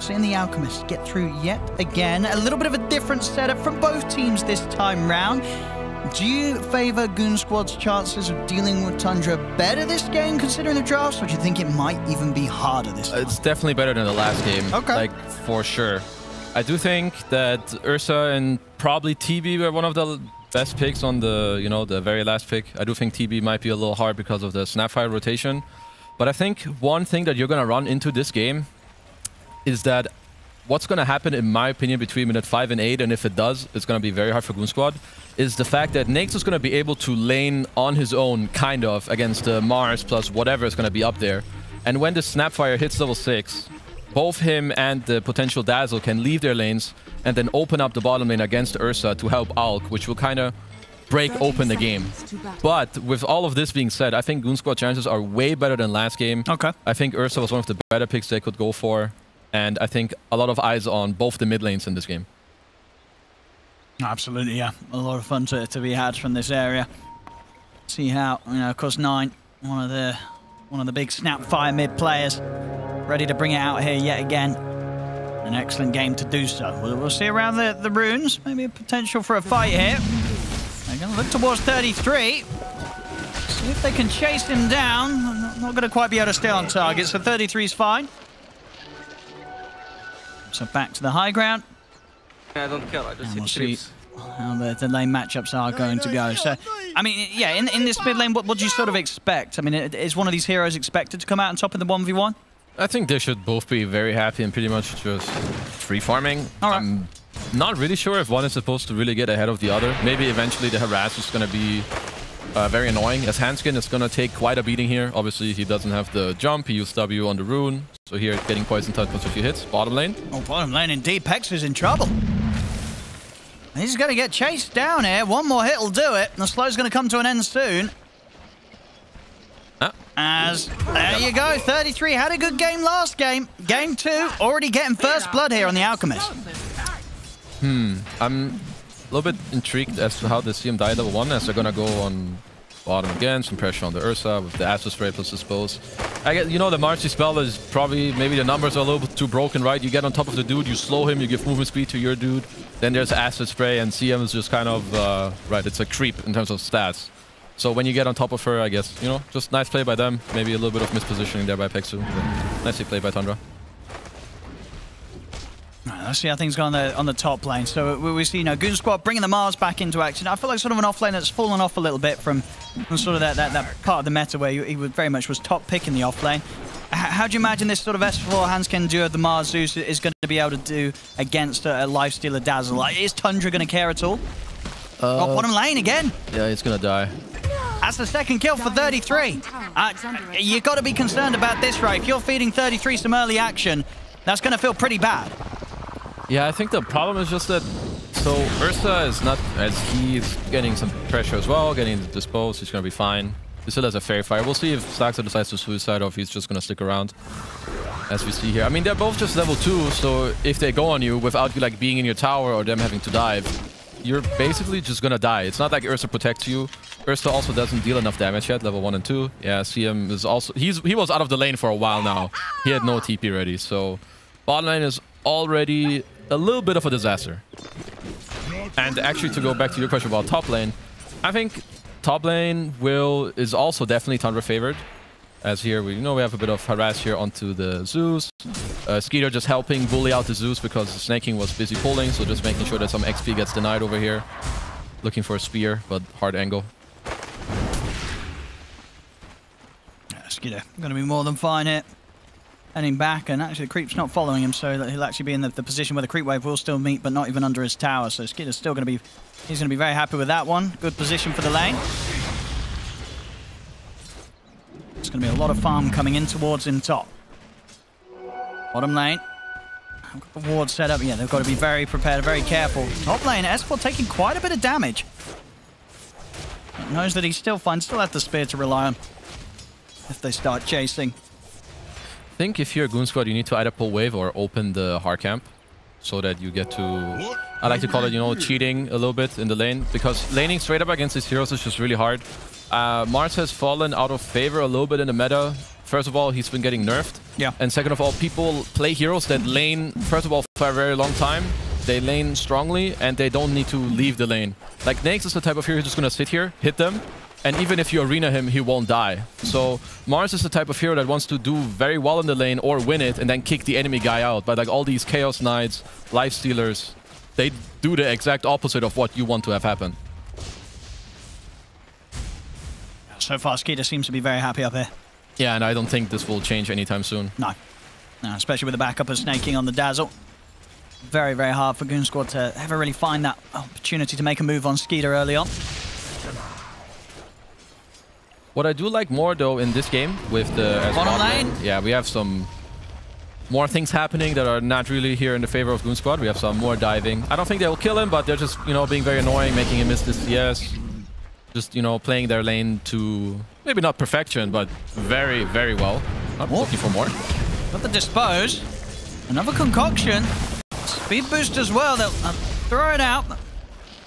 Seeing the Alchemists get through yet again. A little bit of a different setup from both teams this time round. Do you favour goonsquad's chances of dealing with Tundra better this game, considering the drafts, or do you think it might even be harder this time? It's definitely better than the last game. Okay. Like, for sure. I do think that Ursa and probably TB were one of the best picks on the, you know, the very last pick. I do think TB might be a little hard because of the Snapfire rotation. But I think one thing that you're going to run into this game is that what's going to happen, in my opinion, between minute 5 and 8, and if it does, it's going to be very hard for goonsquad, is the fact that Nax is going to be able to lane on his own, kind of, against the Mars plus whatever is going to be up there. And when the Snapfire hits level 6, both him and the potential Dazzle can leave their lanes and then open up the bottom lane against Ursa to help Alk, which will kind of break open the game. But with all of this being said, I think goonsquad chances are way better than last game. Okay. I think Ursa was one of the better picks they could go for. And I think a lot of eyes on both the mid lanes in this game. Absolutely, yeah. A lot of fun to be had from this area. See how, you know, of course, 9, one of the big Snapfire mid players, ready to bring it out here yet again. An excellent game to do so. We'll see around the runes. Maybe a potential for a fight here. They're going to look towards 33. See if they can chase him down. Not going to quite be able to stay on target, so 33 is fine. So back to the high ground. I don't care, I just and we'll see how the lane matchups are going to go. So, I mean, yeah, in this mid lane, what do you sort of expect? I mean, is one of these heroes expected to come out on top in the 1v1? I think they should both be very happy and pretty much just free farming. All right. I'm not really sure if one is supposed to really get ahead of the other. Maybe eventually the harass is going to be very annoying, as Hanskin is going to take quite a beating here. Obviously, he doesn't have the jump. He used W on the rune. So here, getting poison touch plus a few hits. Bottom lane. Oh, bottom lane indeed. Pex is in trouble. He's going to get chased down here. One more hit will do it. The slow's going to come to an end soon. As, there you go, 33 had a good game last game. Game 2, already getting first blood here on the Alchemist. I'm a little bit intrigued as to how they see him die level 1, as they're going to go on bottom again. Some pressure on the Ursa with the Acid Spray plus Dispose. I guess, you know, the Marcy spell is probably, maybe the numbers are a little bit too broken, right? You get on top of the dude, you slow him, you give movement speed to your dude. Then there's Acid Spray, and CM is just kind of, right, it's a creep in terms of stats. So when you get on top of her, I guess, you know, just nice play by them. Maybe a little bit of mispositioning there by Pexu. Nicely played by Tundra. Let's see how things go on the top lane. So we see, you know, goonsquad bringing the Mars back into action. I feel like sort of an off lane that's fallen off a little bit from sort of that part of the meta where he very much was top pick in the off lane. How do you imagine this sort of S4 Hansken duo of the Mars Zeus is going to be able to do against a Lifestealer Dazzle? Like, is Tundra going to care at all? Bottom lane again. Yeah, he's going to die. That's the second kill for 33. You've got to be concerned about this, right? If you're feeding 33 some early action, that's going to feel pretty bad. Yeah, I think the problem is just that, so Ursa is not, as he's getting some pressure as well, getting disposed, he's going to be fine. He still has a Fairy Fire. We'll see if Slaxer decides to suicide or if he's just going to stick around, as we see here. I mean, they're both just level 2, so if they go on you without you like being in your tower or them having to dive, you're basically just going to die. It's not like Ursa protects you. Ursa also doesn't deal enough damage yet, level 1 and 2. Yeah, CM is also, he was out of the lane for a while now. He had no TP ready, so bottom lane is already a little bit of a disaster. And actually, to go back to your question about top lane, I think top lane is also definitely Tundra favored. As here, we have a bit of harass here onto the Zeus. Skeeter just helping bully out the Zeus because the Snaking was busy pulling, so just making sure that some XP gets denied over here. Looking for a spear, but hard angle. Skeeter going to be more than fine here. Heading back, and actually the creep's not following him, so he'll actually be in the position where the creep wave will still meet, but not even under his tower. So Skeeter's still going to be, he's going to be very happy with that one. Good position for the lane. It's going to be a lot of farm coming in towards him top. Bottom lane. I've got the ward set up. Yeah, they've got to be very prepared, very careful. Top lane, S4 taking quite a bit of damage. But knows that he's still fine, still has the spear to rely on if they start chasing. I think if you're a goonsquad, you need to either pull wave or open the hard camp so that you get to, I like to call it, you know, cheating a little bit in the lane, because laning straight up against these heroes is just really hard. Mars has fallen out of favor a little bit in the meta first of all, he's been getting nerfed. Yeah. And second of all, people play heroes that lane, first of all, for a very long time. They lane strongly, and they don't need to leave the lane. Like, Naix is the type of hero who's just going to sit here, hit them, and even if you arena him, he won't die. So Mars is the type of hero that wants to do very well in the lane or win it and then kick the enemy guy out. But like all these Chaos Knights, Lifestealers, they do the exact opposite of what you want to have happen. So far, Skeeter seems to be very happy up here. Yeah, and I don't think this will change anytime soon. No, especially with the backup of Snaking on the Dazzle. Very, very hard for goonsquad to ever really find that opportunity to make a move on Skeeter early on. What I do like more, though, in this game with the... Bottom lane? Yeah, we have some more things happening that are not really here in the favor of goonsquad. We have some more diving. I don't think they'll kill him, but they're just, you know, being very annoying, making him miss this CS. Just, you know, playing their lane to... maybe not perfection, but very, very well. Not looking for more. Got the dispose. Another concoction. Speed boost as well. They'll throw it out.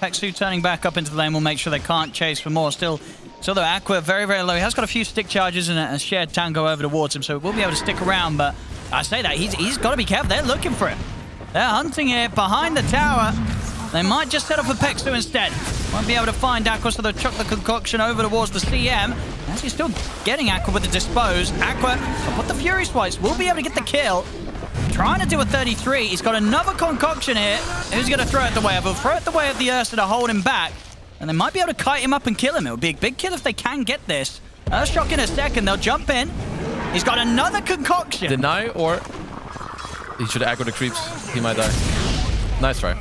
Pexu turning back up into the lane will make sure they can't chase for more. Still though, Aqua very, very low. He has got a few stick charges and a shared tango over towards him, so we'll be able to stick around. But I say that, he's got to be careful. They're looking for him. They're hunting here behind the tower. They might just set up for Pexu instead. Won't be able to find Aqua, so they'll chuck the concoction over towards the CM. As he's still getting Aqua with the dispose. Aqua, put the Fury Swipes, will be able to get the kill. Trying to do a 33. He's got another concoction here. Who's going to throw it the way of? He'll throw it the way of the Ursa to hold him back. And they might be able to kite him up and kill him. It would be a big kill if they can get this. Earthshock in a second. They'll jump in. He's got another concoction. Deny, or he should aggro the creeps. He might die. Nice try.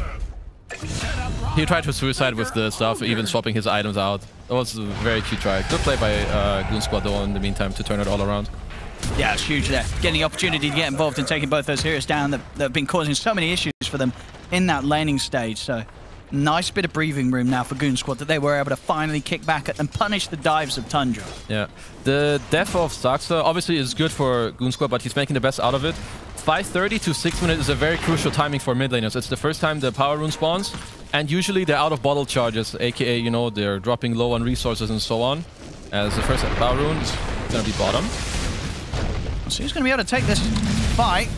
He tried to suicide with the stuff, even swapping his items out. That was a very cute try. Good play by goonsquad, though, in the meantime, to turn it all around. Yeah, it's huge there. Getting the opportunity to get involved in taking both those heroes down that have been causing so many issues for them in that laning stage. So, nice bit of breathing room now for goonsquad that they were able to finally kick back and punish the dives of Tundra. Yeah. The death of Saxa obviously is good for goonsquad, but he's making the best out of it. 5:30 to 6 minutes is a very crucial timing for mid laners. It's the first time the power rune spawns, and usually they're out of bottle charges, aka, you know, they're dropping low on resources and so on. As the first power rune is going to be bottom. So who's going to be able to take this fight?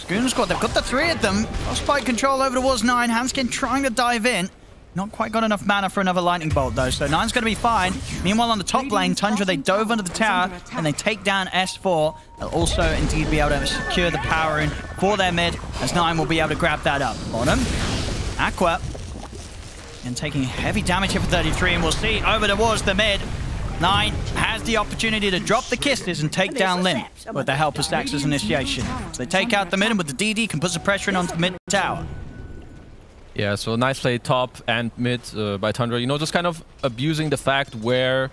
goonsquad, they've got the three of them. Frostbite control over towards 9. Hanskin trying to dive in. Not quite got enough mana for another lightning bolt, though, so 9's going to be fine. Meanwhile, on the top lane, Tundra, they dove under the tower, and they take down S4. They'll also, indeed, be able to secure the power in for their mid, as 9 will be able to grab that up. Bottom, Aqua, and taking heavy damage here for 33, and we'll see over towards the mid. 9 has the opportunity to drop the kisses and take down Lim with the help of Stax's initiation. So they take out the mid, and with the DD, can put some pressure in onto the mid tower. Yeah, so nice play top and mid by Tundra. You know, just kind of abusing the fact where,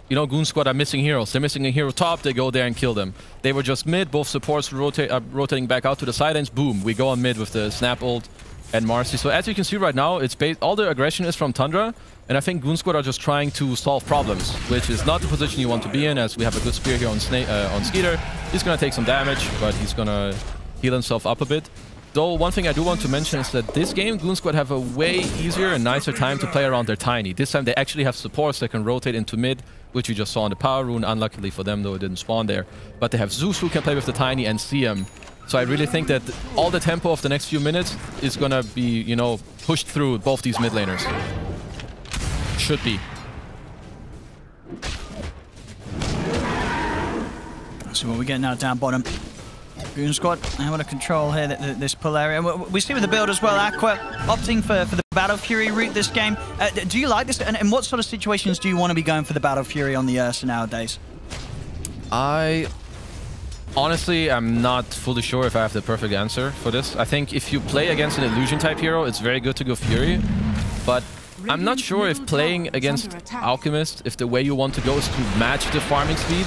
you know, goonsquad are missing heroes. They're missing a hero top, they go there and kill them. They were just mid, both supports rotating back out to the side ends. Boom, we go on mid with the snap ult and Marcy. So as you can see right now, it's all the aggression is from Tundra. And I think goonsquad are just trying to solve problems, which is not the position you want to be in, as we have a good spear here on Skeeter. He's going to take some damage, but he's going to heal himself up a bit. Though, one thing I do want to mention is that this game, goonsquad have a way easier and nicer time to play around their Tiny. This time they actually have supports that can rotate into mid, which you just saw on the power rune. Unluckily for them, though, it didn't spawn there. But they have Zeus who can play with the Tiny and CM. So I really think that all the tempo of the next few minutes is going to be, you know, pushed through both these mid laners. Should be. So what we get now down bottom. goonsquad able to control here this pull area. We see with the build as well, Aqua opting for the Battle Fury route this game. Do you like this? And what sort of situations do you want to be going for the Battle Fury on the Ursa nowadays? I honestly am not fully sure if I have the perfect answer for this. I think if you play against an illusion type hero, it's very good to go Fury. But I'm not sure if playing against Alchemist, if the way you want to go is to match the farming speed,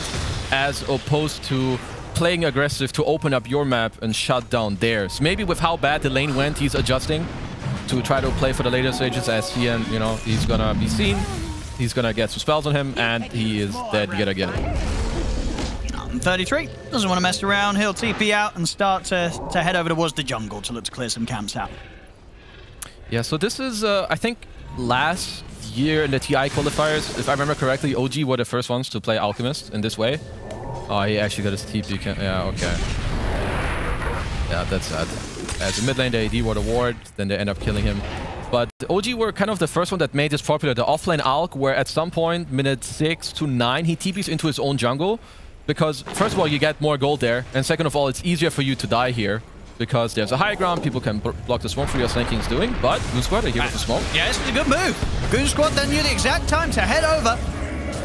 as opposed to playing aggressive to open up your map and shut down theirs. Maybe with how bad the lane went, he's adjusting to try to play for the later stages, as he and, you know, he's gonna be seen, he's gonna get some spells on him, and he is dead yet again. 33 doesn't want to mess around. He'll TP out and start to head over towards the jungle to look to clear some camps out. Yeah, so this is, I think, last year in the TI qualifiers, if I remember correctly, OG were the first ones to play Alchemist in this way. Oh, he actually got his TP. Yeah, okay. Yeah, that's sad. As a mid lane, the AD were the ward, then they end up killing him. But OG were kind of the first one that made this popular, the offlane Alk, where at some point, minute 6 to 9, he TPs into his own jungle. Because, first of all, you get more gold there, and second of all, it's easier for you to die here. Because there's a high ground, people can block the smoke for you as Snaking's doing, but goonsquad are here with the smoke. Yeah, this is a good move. goonsquad then knew the exact time to head over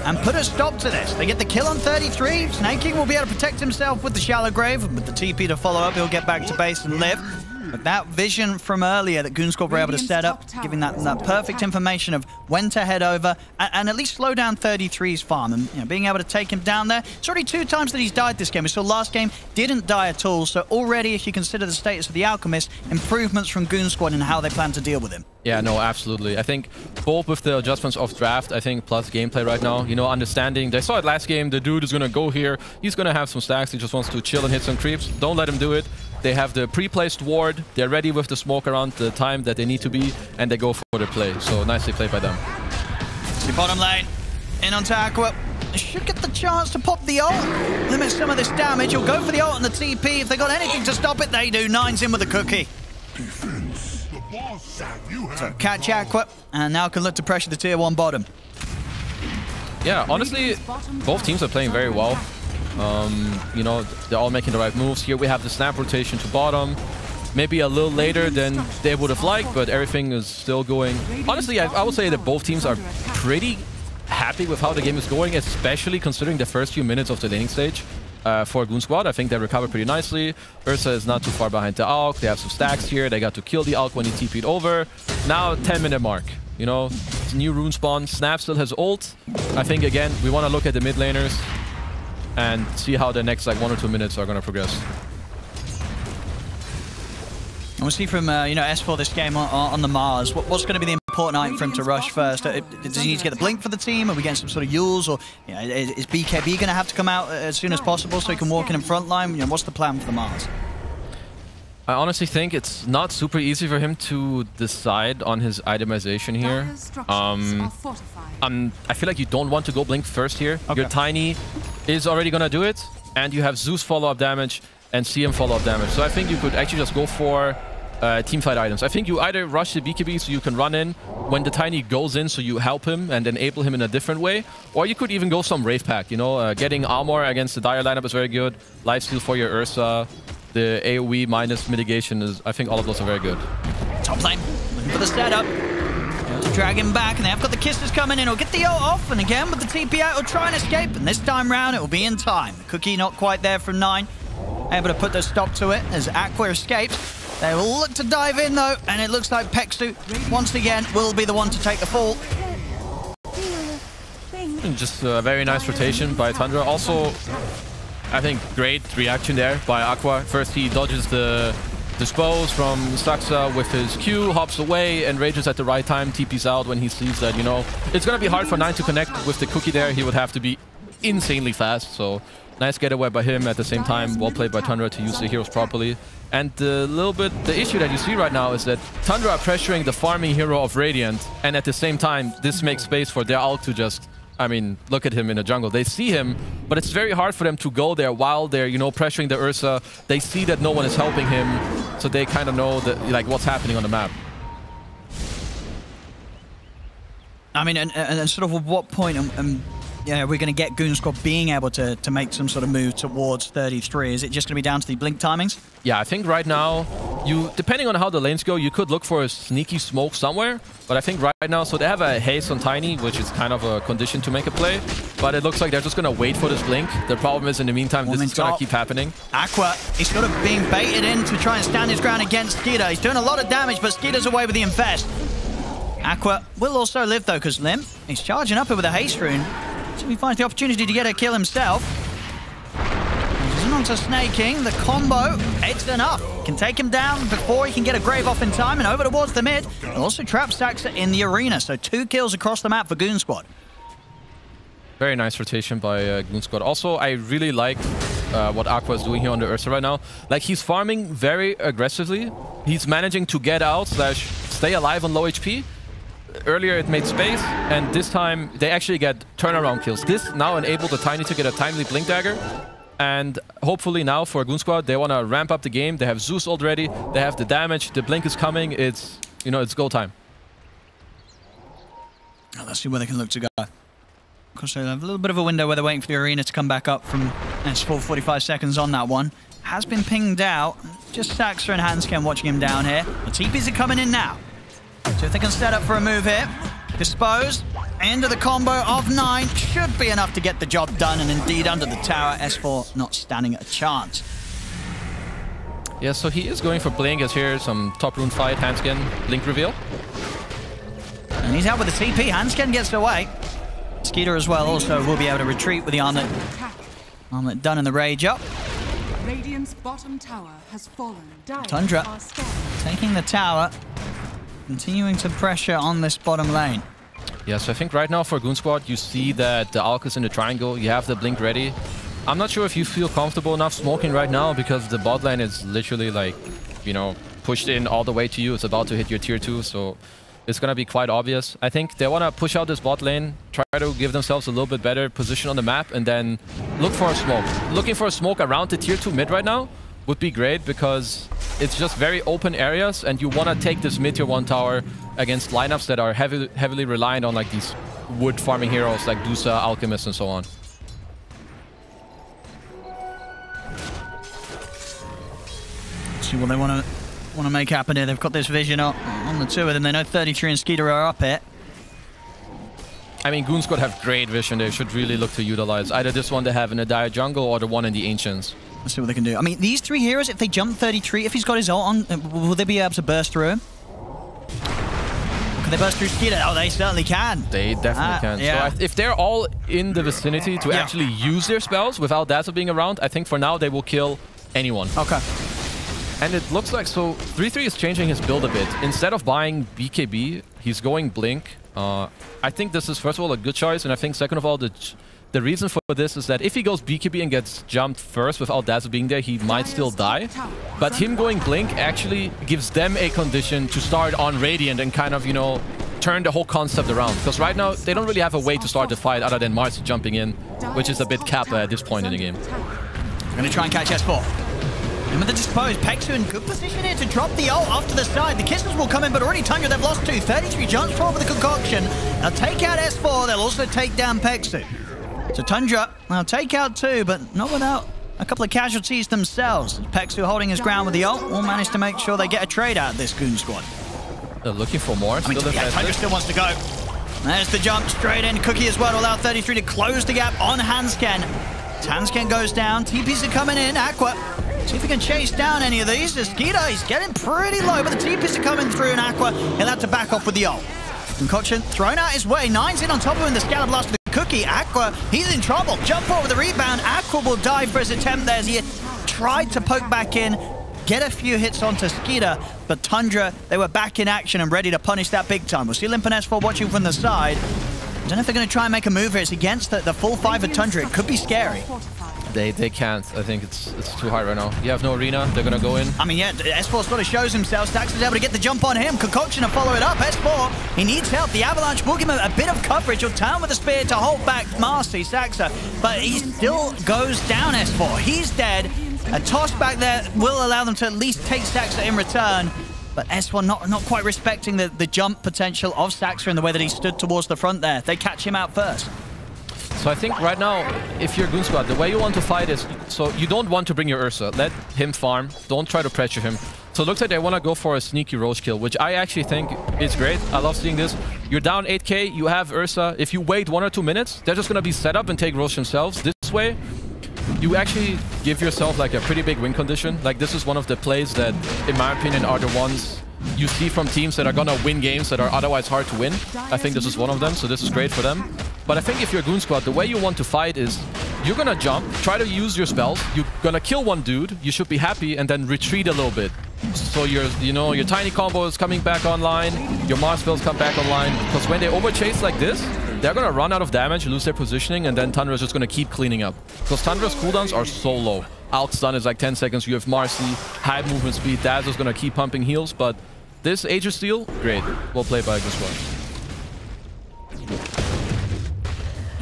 and put a stop to this. They get the kill on 33. Snaking will be able to protect himself with the shallow grave, and with the TP to follow up, he'll get back to base and live. But that vision from earlier that goonsquad were able to set up, giving that perfect information of when to head over and at least slow down 33's farm, and being able to take him down there. It's already 2 times that he's died this game. We saw last game didn't die at all, so already if you consider the status of the Alchemist, improvements from goonsquad and how they plan to deal with him. Yeah, no, absolutely. I think both with the adjustments of draft, I think, plus gameplay right now, understanding. They saw it last game, the dude is going to go here, he's going to have some stacks, he just wants to chill and hit some creeps. Don't let him do it. They have the pre-placed ward, they're ready with the smoke around the time that they need to be, and they go for the play. So nicely played by them. The bottom lane, in onto Aqua. They should get the chance to pop the ult, limit some of this damage. He'll go for the ult and the TP. If they got anything to stop it, they do. Nine's in with a cookie. So catch Aqua, and now can look to pressure the tier 1 bottom. Yeah, honestly, both teams are playing very well. They're all making the right moves. Here we have the snap rotation to bottom. Maybe a little later than they would have liked, but everything is still going. Honestly, I would say that both teams are pretty happy with how the game is going, especially considering the first few minutes of the laning stage. For goonsquad, I think they recovered pretty nicely. Ursa is not too far behind the Alk. They have some stacks here. They got to kill the Alk when he TP'd over. Now, 10-minute mark. It's a new rune spawn. Snap still has ult. I think, again, we want to look at the mid laners and see how the next 1 or 2 minutes are going to progress. And we'll see from S4 this game on the Mars. What's going to be the important item for him to rush first? Does he need to get the blink for the team? Are we getting some sort of Yules? Or is BKB going to have to come out as soon as possible so he can walk in front line? What's the plan for the Mars? I honestly think it's not super easy for him to decide on his itemization here. I feel like you don't want to go blink first here. Okay. Your Tiny is already going to do it, and you have Zeus follow-up damage and CM follow-up damage. So I think you could actually just go for teamfight items. I think you either rush the BKB so you can run in when the Tiny goes in so you help him and enable him in a different way, or you could even go some Wraith Pack. Getting armor against the Dire lineup is very good. Lifesteal for your Ursa. The AoE minus mitigation is, I think all of those are very good. Top lane, looking for the setup. To drag him back, and they have got the kisses coming in. He'll get the ult off, and again with the TP out, he'll try and escape. And this time round, it will be in time. The cookie not quite there from 9. Able to put the stop to it as Aqua escapes. They will look to dive in though, and it looks like Pexu once again will be the one to take the fall. Just a very nice rotation by Tundra. Also, I think great reaction there by Aqua. First he dodges the dispose from Saxa with his Q, hops away and rages at the right time, TPs out when he sees that, it's going to be hard for 9 to connect with the cookie there. He would have to be insanely fast, so nice getaway by him. At the same time, well played by Tundra to use the heroes properly. And the issue that you see right now is that Tundra are pressuring the farming hero of Radiant, and at the same time, this makes space for their ult to just, look at him in the jungle. They see him, but it's very hard for them to go there while they're, pressuring the Ursa. They see that no one is helping him, so they kind of know that, what's happening on the map. And sort of at what point we're going to get goonsquad being able to make some sort of move towards 33? Is it just going to be down to the blink timings? Yeah, I think right now, depending on how the lanes go, you could look for a sneaky smoke somewhere. But I think right now, so they have a haste on Tiny, which is kind of a condition to make a play. But it looks like they're just going to wait for this blink. The problem is, in the meantime, this is going to keep happening. Aqua, he's sort of being baited in to try and stand his ground against Skeeter. He's doing a lot of damage, but Skeeter's away with the infest. Aqua will also live, though, because Limp, he's charging up here with a haste rune. So he finds the opportunity to get a kill himself. He's on to Snaking. The combo, it's enough. Can take him down before he can get a grave off in time and over towards the mid. And also trap Saxa in the arena. So 2 kills across the map for goonsquad. Very nice rotation by goonsquad. Also, I really like what Aqua is doing here on the Ursa right now. He's farming very aggressively. He's managing to get out / stay alive on low HP. earlier it made space, and this time they actually get turnaround kills. This now enabled the Tiny to get a timely Blink Dagger. And hopefully now for goonsquad, they want to ramp up the game. They have Zeus already. They have the damage. The Blink is coming. It's, you know, it's go time. Oh, let's see where they can look to go. Of course, they have a little bit of a window where they're waiting for the arena to come back up from S4. 45 seconds on that one. Has been pinged out. Just Saxa and Hansken watching him down here. The TPs are coming in now. So if they can set up for a move here. Dispose. Into the combo of 9. Should be enough to get the job done. And indeed, under the tower, S4 not standing a chance. Yeah, so he is going for Blink as here. Some top rune fight. Hansken. Blink reveal. And he's out with the TP. Hansken gets away. Skeeter as well also will be able to retreat with the armlet. Armlet done and the rage up. Radiant's bottom tower has fallen. Tundra taking the tower. Continuing to pressure on this bottom lane. Yeah, so I think right now for goonsquad, you see that the Alk is in the triangle. You have the Blink ready. I'm not sure if you feel comfortable enough smoking right now because the bot lane is literally like, you know, pushed in all the way to you. It's about to hit your tier 2, so it's going to be quite obvious. I think they want to push out this bot lane, try to give themselves a little bit better position on the map, and then look for a smoke. Looking for a smoke around the tier 2 mid right now would be great because it's just very open areas, and you want to take this mid tier 1 tower against lineups that are heavily reliant on like these wood farming heroes like Dusa, Alchemist, and so on. See what they want to make happen here. They've got this vision on the two of them. They know 33 and Skeeter are up it. I mean, goonsquad have great vision. They should really look to utilize either this one they have in the Dire Jungle or the one in the Ancients. Let's see what they can do. I mean, these three heroes, if they jump 33, if he's got his ult on, will they be able to burst through him? Can they burst through Skeeter? Oh, they certainly can. They definitely can. Yeah. So if they're all in the vicinity to actually use their spells without Dazzle being around, I think for now they will kill anyone. Okay. And it looks like, so 3-3 is changing his build a bit. Instead of buying BKB, he's going Blink. I think this is, first of all, a good choice. And I think, second of all, the reason for this is that if he goes BKB and gets jumped first without Dazzle being there, he might still die. But him going Blink actually gives them a condition to start on Radiant and kind of, you know, turn the whole concept around. Because right now, they don't really have a way to start the fight other than Marcy jumping in, which is a bit Kappa at this point in the game. I'm going to try and catch S4. And with the Dispose, Pexu in good position here to drop the ult off to the side. The Kisses will come in, but already Tundra, they've lost 2. 33 jumps forward with the concoction. They'll take out S4, they'll also take down Pexu. So Tundra, they'll take out 2, but not without a couple of casualties themselves. Pexu holding his ground with the ult will manage to make sure they get a trade out of this goon squad. They're looking for more. I mean, Tundra still wants to go. There's the jump straight in. Cookie as well to allow 33 to close the gap on Hansken. Hansken goes down. TPs are coming in. Aqua. See if he can chase down any of these. Skeeter, he's getting pretty low, but the TPs are coming through, and Aqua, he'll have to back off with the ult. Concoction thrown out his way. 9's in on top of him. The Scalar Blast with the Cookie. Aqua, he's in trouble. Jump forward with the rebound. Aqua will die for his attempt there as he tried to poke back in, get a few hits onto Skeeter, but Tundra, they were back in action and ready to punish that big time. We'll see Limp and S4 watching from the side. I don't know if they're going to try and make a move here. It's against the full 5 of Tundra. It could be scary. They can't. I think it's too hard right now. You have no arena. They're gonna go in. I mean, yeah, S4 sort of shows himself. Stax is able to get the jump on him. Concoction to follow it up. S4, he needs help. The Avalanche will give him a bit of coverage. He'll turn with the spear to hold back Marcy, Saxa, but he still goes down, S4. He's dead. A toss back there will allow them to at least take Saxa in return. But S1 not quite respecting the jump potential of Saxa in the way that he stood towards the front there. They catch him out first. So I think right now, if you're goonsquad, the way you want to fight is, so you don't want to bring your Ursa. Let him farm. Don't try to pressure him. So it looks like they want to go for a sneaky Roche kill, which I actually think is great. I love seeing this. You're down 8k, you have Ursa. If you wait 1 or 2 minutes, they're just going to be set up and take Roche themselves. This way, you actually give yourself like a pretty big win condition. Like, this is one of the plays that, in my opinion, are the ones you see from teams that are gonna win games that are otherwise hard to win. I think this is one of them, so this is great for them. But I think if you're goonsquad, the way you want to fight is you're gonna jump, try to use your spells, you're gonna kill one dude, you should be happy, and then retreat a little bit. So your tiny combo is coming back online, your Mars spells come back online, because when they overchase like this, they're gonna run out of damage, lose their positioning, and then Tundra is just gonna keep cleaning up. Because Tundra's cooldowns are so low. Alt stun is like 10 seconds, you have Marcy, high movement speed, Dazzle's gonna keep pumping heals, but this Age of Steel, great. Well played by goonsquad.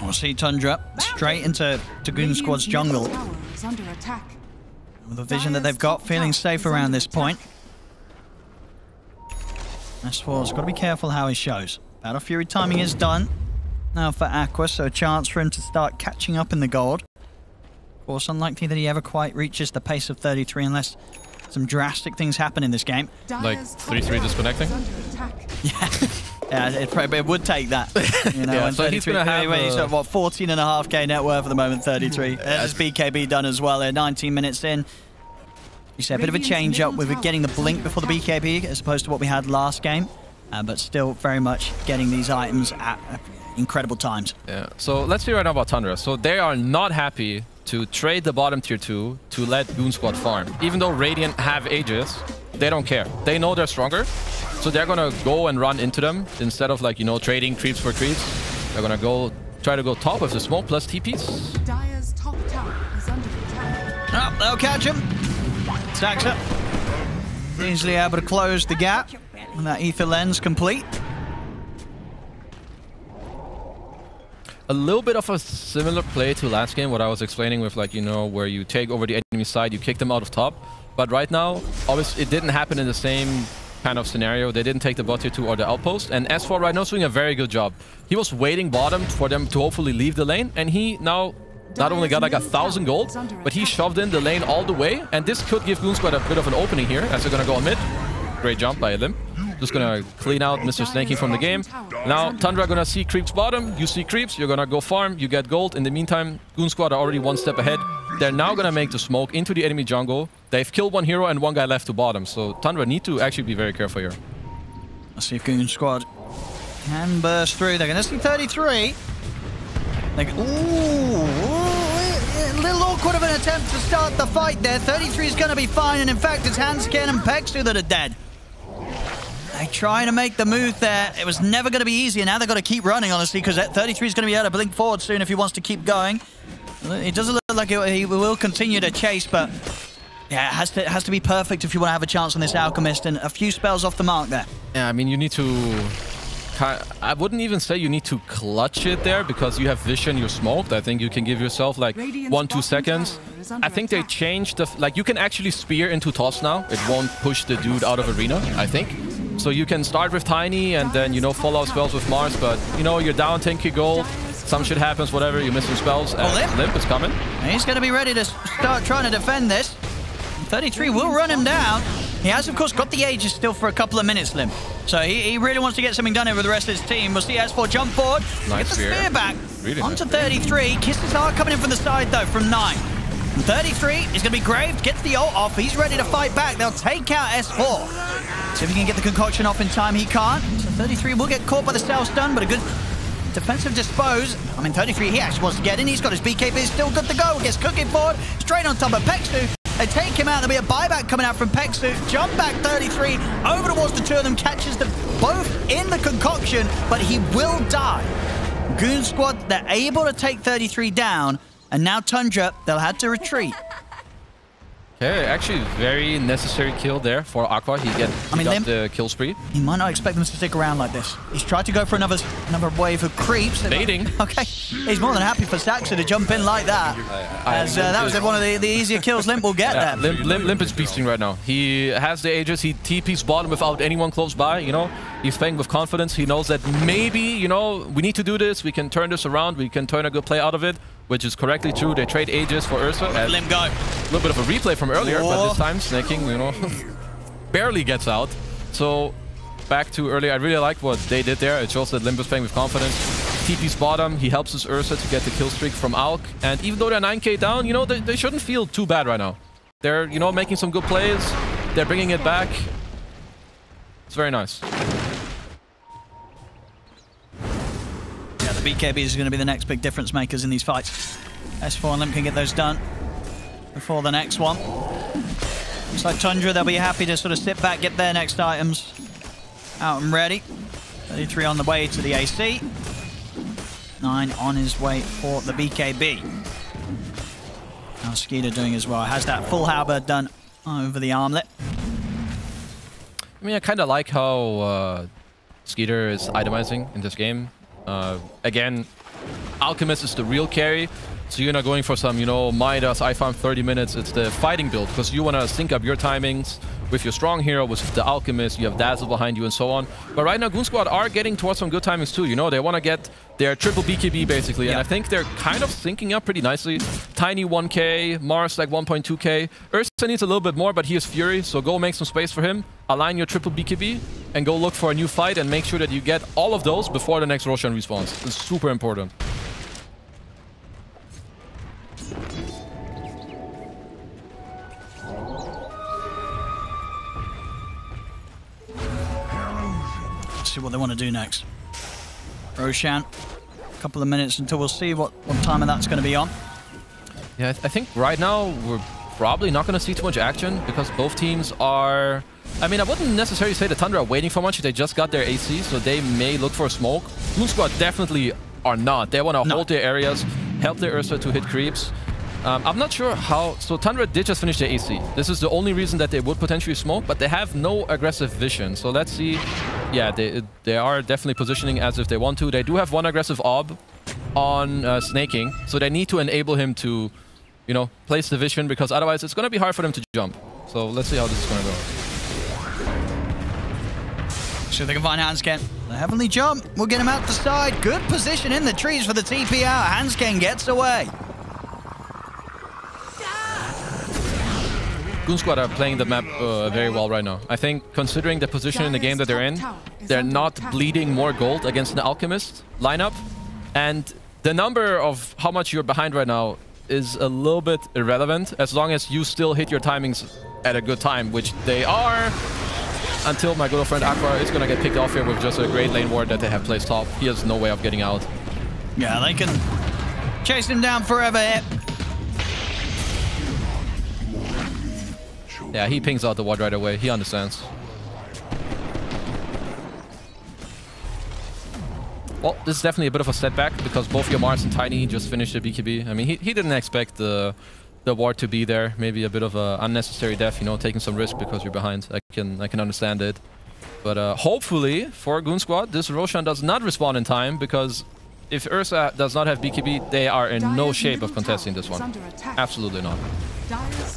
We'll see Tundra straight into Goon Squad's jungle. With the vision that they've got, feeling safe around this point. S4's got to be careful how he shows. Battle Fury timing is done now for Aqua, so a chance for him to start catching up in the gold. Of course, unlikely that he ever quite reaches the pace of 33 unless some drastic things happen in this game. Like 3-3 disconnecting? Yeah, it would take that. You know, yeah, so he's going to have... He's at, what, 14.5k net worth at the moment, 33. There's BKB done as well. 19 minutes in. You say a bit of a change up with getting the blink before the BKB as opposed to what we had last game. But still very much getting these items at incredible times. Yeah, so let's see right now about Tundra. So they are not happy to trade the bottom tier 2 to let Goon Squad farm. Even though Radiant have Aegis, they don't care. They know they're stronger, so they're gonna go and run into them instead of, like, you know, trading creeps for creeps. They're gonna try to go top with the smoke plus TPs. Dire's top tower is under attack. Oh, they'll catch him. Stacks up. Easily able to close the gap. And that ether lens complete. A little bit of a similar play to last game, what I was explaining with, like, you know, where you take over the enemy side, you kick them out of top. But right now, obviously, it didn't happen in the same kind of scenario. They didn't take the bot tier 2 or the outpost. And S4 right now is doing a very good job. He was waiting bottom for them to hopefully leave the lane. And he now not only got like 1,000 gold, but he shoved in the lane all the way. And this could give Goon Squad a bit of an opening here as they're going to go on mid. Great jump by Limp. Just gonna clean out Mr. Snaking from the game. Now Tundra gonna see creeps bottom. You see creeps, you're gonna go farm, you get gold. In the meantime, Goon Squad are already one step ahead. They're now gonna make the smoke into the enemy jungle. They've killed one hero and one guy left to bottom. So Tundra need to actually be very careful here. Let's see if Goon Squad can burst through. They're gonna see 33. A little awkward of an attempt to start the fight there. 33 is gonna be fine, and in fact it's Hanskin and Pexu that are dead. They trying to make the move there. It was never going to be easy, and now they've got to keep running, honestly, because 33 is going to be able to blink forward soon if he wants to keep going. It doesn't look like he will continue to chase, but yeah, it has to be perfect if you want to have a chance on this Alchemist, and a few spells off the mark there. Yeah, I mean, you need to... I wouldn't even say you need to clutch it there, because you have vision, you're smoked. I think you can give yourself like 1-2 seconds. I think they changed the... Like, you can actually spear into toss now. It won't push the dude out of arena, I think. So you can start with Tiny and then, you know, follow up spells with Mars, but, you know, you're down 10k gold, some shit happens, whatever, you miss some spells, and Limp is coming. He's going to be ready to start trying to defend this. 33 will run him down. He has, of course, got the Aegis still for a couple of minutes, Limp. So he really wants to get something done here with the rest of his team. We'll see S4 jump forward, get the spear back, really onto 33. Kisses are coming in from the side, though, from 9. 33 is going to be graved, gets the ult off, he's ready to fight back. They'll take out S4. See if he can get the concoction off in time. He can't. So 33 will get caught by the stealth stun, but a good defensive dispose. I mean, 33, he actually wants to get in. He's got his BKB, still good to go. Gets cooking forward, straight on top of Pexu. They take him out. There'll be a buyback coming out from Pexu. Jump back 33, over towards the two of them, catches them both in the concoction, but he will die. Goon Squad, they're able to take 33 down, and now Tundra, they'll have to retreat. Okay, actually very necessary kill there for Aqua. He got the kill spree. He might not expect them to stick around like this. He's tried to go for another wave of creeps. Baiting. Okay, he's more than happy for Saxa to jump in like that. As that was one of the easier kills Limp will get there. Limp is beasting right now. He has the Aegis. He TP's bottom without anyone close by, you know. He's playing with confidence. He knows that maybe, you know, we need to do this. We can turn this around. We can turn a good play out of it, which is correctly true. They trade Aegis for Ursa. Let him go. A little bit of a replay from earlier, but this time Snaking, you know, barely gets out. So back to earlier, I really like what they did there. It shows that Limp is playing with confidence. TP's bottom, he helps his Ursa to get the kill streak from Alk. And even though they're 9k down, you know, they shouldn't feel too bad right now. They're, you know, making some good plays. They're bringing it back. It's very nice. Yeah, the BKB is going to be the next big difference makers in these fights. S4 and Limp can get those done before the next one. Looks like Tundra, they'll be happy to sort of sit back, get their next items out and ready. 33 on the way to the AC. 9 on his way for the BKB. How's Skeeter doing as well? Has that full halberd done over the armlet. I mean, I kind of like how Skeeter is itemizing in this game. Again, Alchemist is the real carry. So you're not going for some, you know, Midas, I farm 30 minutes. It's the fighting build because you want to sync up your timings with your strong hero, with the Alchemist. You have Dazzle behind you and so on. But right now, goonsquad are getting towards some good timings too. You know, they want to get their triple BKB basically. And I think they're kind of syncing up pretty nicely. Tiny 1k, Mars like 1.2k. Ursa needs a little bit more, but he has Fury. So go make some space for him. Align your triple BKB and go look for a new fight and make sure that you get all of those before the next Roshan respawns. It's super important. See what they want to do next. Roshan, a couple of minutes until we'll see what time of that's going to be on. Yeah, I think right now we're probably not going to see too much action because both teams are... I mean, I wouldn't necessarily say the Tundra are waiting for much. They just got their AC, so they may look for a smoke. goonsquad definitely are not. They want to hold their areas, help their Ursa to hit creeps. I'm not sure how... So Tundra did just finish their AC. This is the only reason that they would potentially smoke, but they have no aggressive vision. So let's see. Yeah, they are definitely positioning as if they want to. They do have one aggressive ob on snaking, so they need to enable him to, you know, place the vision, because otherwise it's going to be hard for them to jump. So let's see how this is going to go. See if they can find Hansken. The heavenly jump will get him out the side. Good position in the trees for the TP out. Hansken gets away. goonsquad are playing the map very well right now. I think considering the position in the game that they're in, they're not bleeding more gold against an Alchemist lineup. And the number of how much you're behind right now is a little bit irrelevant as long as you still hit your timings at a good time, which they are, until my good friend Aqua is going to get picked off here with just a great lane ward that they have placed top. He has no way of getting out. Yeah, they can chase him down forever here. Yeah, he pings out the ward right away. He understands. Well, this is definitely a bit of a setback because both your Mars and Tiny just finished the BKB. I mean, he didn't expect the ward to be there. Maybe a bit of a unnecessary death, you know, taking some risk because you're behind. I can understand it. But hopefully for goonsquad, this Roshan does not respawn in time, because if Ursa does not have BKB, they are in no shape of contesting this one. Absolutely not.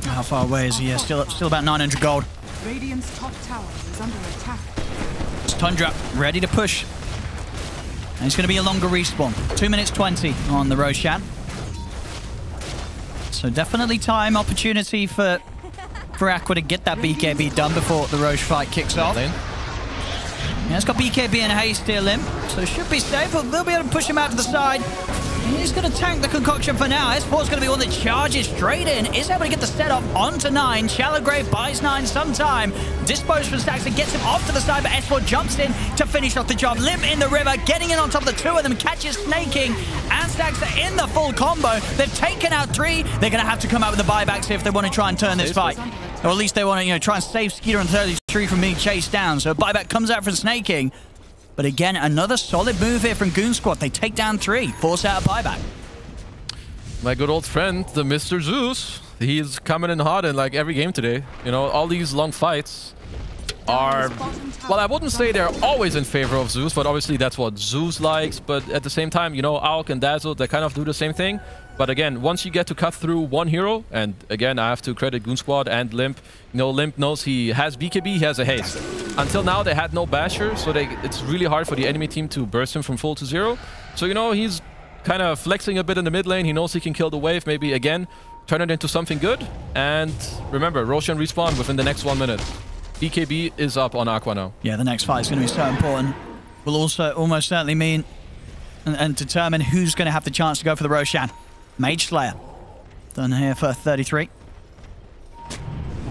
How far away is he? Still about 900 gold. Radiant's top tower is under attack. It's Tundra ready to push. And it's going to be a longer respawn. 2 minutes 20 on the Roshan. So definitely time opportunity for Aqua to get that BKB done before the Roche fight kicks off. Yeah, it's got BKB and haste here, Lim. So should be safe, but they'll be able to push him out to the side. He's going to tank the concoction for now. S4's going to be one that charges straight in. Is able to get the set up onto 9. Shallow Grave buys 9 some time. Disposed from Stacks and gets him off to the side, but S4 jumps in to finish off the job. Limp in the river, getting in on top of the two of them. Catches Snaking and Stacks are in the full combo. They've taken out 3. They're going to have to come out with the buybacks here if they want to try and turn this fight. Or at least they want to, you know, try and save Skeeter and 33 from being chased down. So buyback comes out from Snaking. But again, another solid move here from goonsquad. They take down 3, force out a buyback. My good old friend, the Mr. Zeus, he's coming in hot in like every game today. You know, all these long fights are... Well, I wouldn't say they're always in favor of Zeus, but obviously that's what Zeus likes. But at the same time, you know, Auk and Dazzle, they kind of do the same thing. But again, once you get to cut through one hero, and again, I have to credit goonsquad and Limp. You know, Limp knows he has BKB, he has a haste. Until now, they had no basher, so it's really hard for the enemy team to burst him from full to 0. So, you know, he's kind of flexing a bit in the mid lane. He knows he can kill the wave, maybe again, turn it into something good. And remember, Roshan respawn within the next 1 minute. BKB is up on Aqua now. Yeah, the next fight is going to be so important. Will also almost certainly mean and determine who's going to have the chance to go for the Roshan. Mage Slayer. Done here for 33.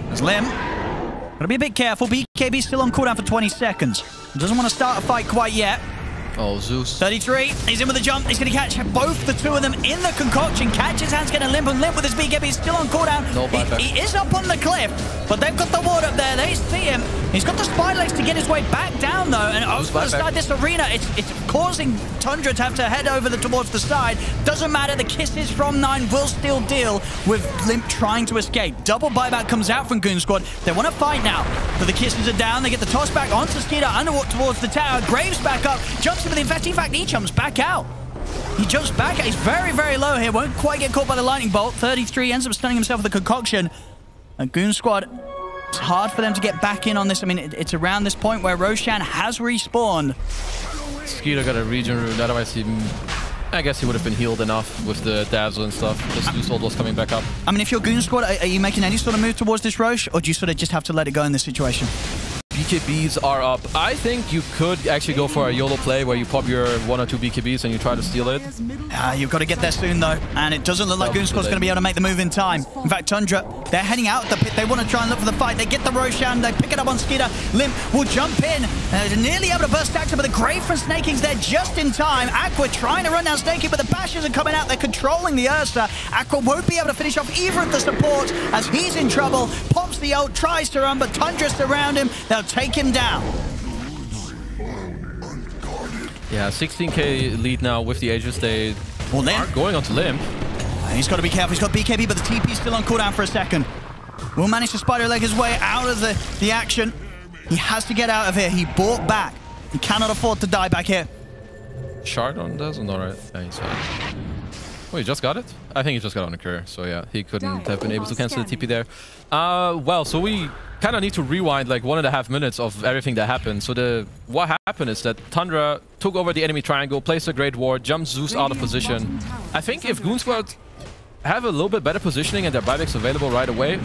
There's Lim. Gotta be a bit careful. BKB still on cooldown for 20 seconds. Doesn't want to start a fight quite yet. Oh, Zeus. 33. He's in with a jump. He's going to catch both the two of them in the concoction. Catches hands, getting a Limp, and Limp with his BKB. He's still on cooldown. No buyback. He is up on the cliff, but they've got the ward up there. They see him. He's got the spy legs to get his way back down, though. And over the side, this arena, it's causing Tundra to have to head over towards the side. Doesn't matter. The kisses from 9 will still deal with Limp trying to escape. Double buyback comes out from goonsquad. They want to fight now, but the kisses are down. They get the toss back onto Skeeter, underwater towards the tower. Graves back up, jumps into the infest. In fact, he jumps back out. He jumps back. He's very, very low here. Won't quite get caught by the lightning bolt. 33 ends up stunning himself with a concoction. And Goon Squad, it's hard for them to get back in on this. I mean, it's around this point where Roshan has respawned. Skeeter got a region rune. Otherwise, I guess he would have been healed enough with the dazzle and stuff. Just Usold was coming back up. I mean, if you're Goon Squad, are you making any sort of move towards this Roche? Or do you sort of just have to let it go in this situation? BKBs are up. I think you could actually go for a YOLO play where you pop your 1 or 2 BKBs and you try to steal it. You've got to get there soon, though. And it doesn't look like Goon Squad's going to be able to make the move in time. In fact, Tundra, they're heading out the pit. They want to try and look for the fight. They get the Roshan. They pick it up on Skeeter. Limp will jump in. They're nearly able to burst Actor, but the Grave from Snaking's there just in time. Aqua trying to run down Snaking, but the Bashes are coming out. They're controlling the Ursa. Aqua won't be able to finish off either of the supports as he's in trouble. Pops the ult, tries to run, but Tundra's around him. They'll take him down. Yeah, 16k lead now with the Aegis. They are going on to Limp. He's got to be careful. He's got BKB, but the TP's still on cooldown for a second. Will manage to spider leg his way out of the action. He has to get out of here. He bought back. He cannot afford to die back here. Shard on doesn't, alright. Yeah, he's fine. Oh, he just got it? I think he just got on a cure. So yeah, he couldn't have been able to cancel the TP there. Well, so we kind of need to rewind like 1.5 minutes of everything that happened. So what happened is that Tundra took over the enemy triangle, placed a Great Ward, jumped Zeus out of position. I think if Goon Squad have a little bit better positioning and their buybacks available right away,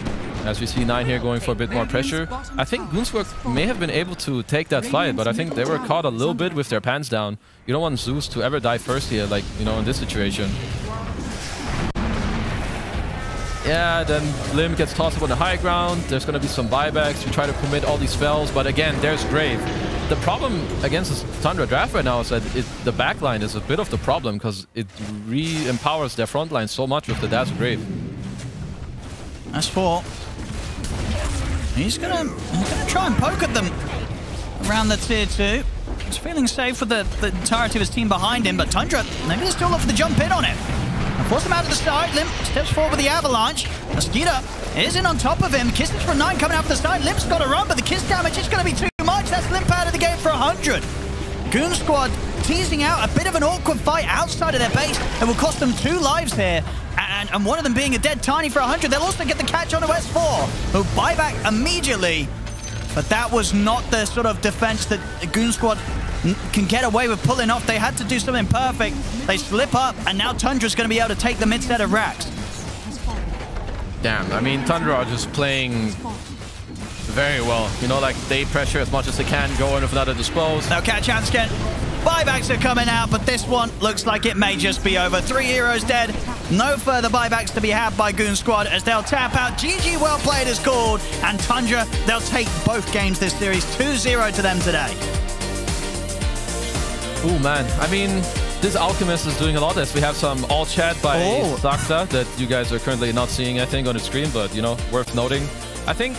as we see 9 here going for a bit more pressure, I think Goon Squad may have been able to take that fight, but I think they were caught a little bit with their pants down. You don't want Zeus to ever die first here, like, you know, in this situation. Yeah, then Lim gets tossed up on the high ground. There's going to be some buybacks. You try to commit all these spells, but again, there's Grave. The problem against this Tundra draft right now is that the backline is a bit of the problem because it re-empowers their front line so much with the Dazzle Grave. That's 4. He's gonna try and poke at them around the tier 2. He's feeling safe with the entirety of his team behind him, but Tundra, they're going to still look for the jump in on it. Force him out of the side. Limp steps forward with the avalanche. Skeeter is in on top of him. Kisses from 9 coming out from the side. Limp's got to run, but the kiss damage is going to be too much. That's Limp out of the game for 100. Goon Squad teasing out a bit of an awkward fight outside of their base. It will cost them 2 lives here. And one of them being a dead Tiny for 100. They'll also get the catch onto S4, who buy back immediately. But that was not the sort of defense that Goon Squad can get away with pulling off. They had to do something perfect. They slip up, and now Tundra's going to be able to take the mid set of racks. Damn, I mean, Tundra are just playing very well. You know, like, they pressure as much as they can, go in with another dispose. Now catch Hansken. Buybacks are coming out, but this one looks like it may just be over. 3 heroes dead. No further buybacks to be had by Goon Squad as they'll tap out. GG well played is called, and Tundra, they'll take both games this series. 2-0 to them today. Oh man, I mean, this Alchemist is doing a lot. As we have some all chat by Sakta that you guys are currently not seeing, I think, on the screen, but, you know, worth noting. I think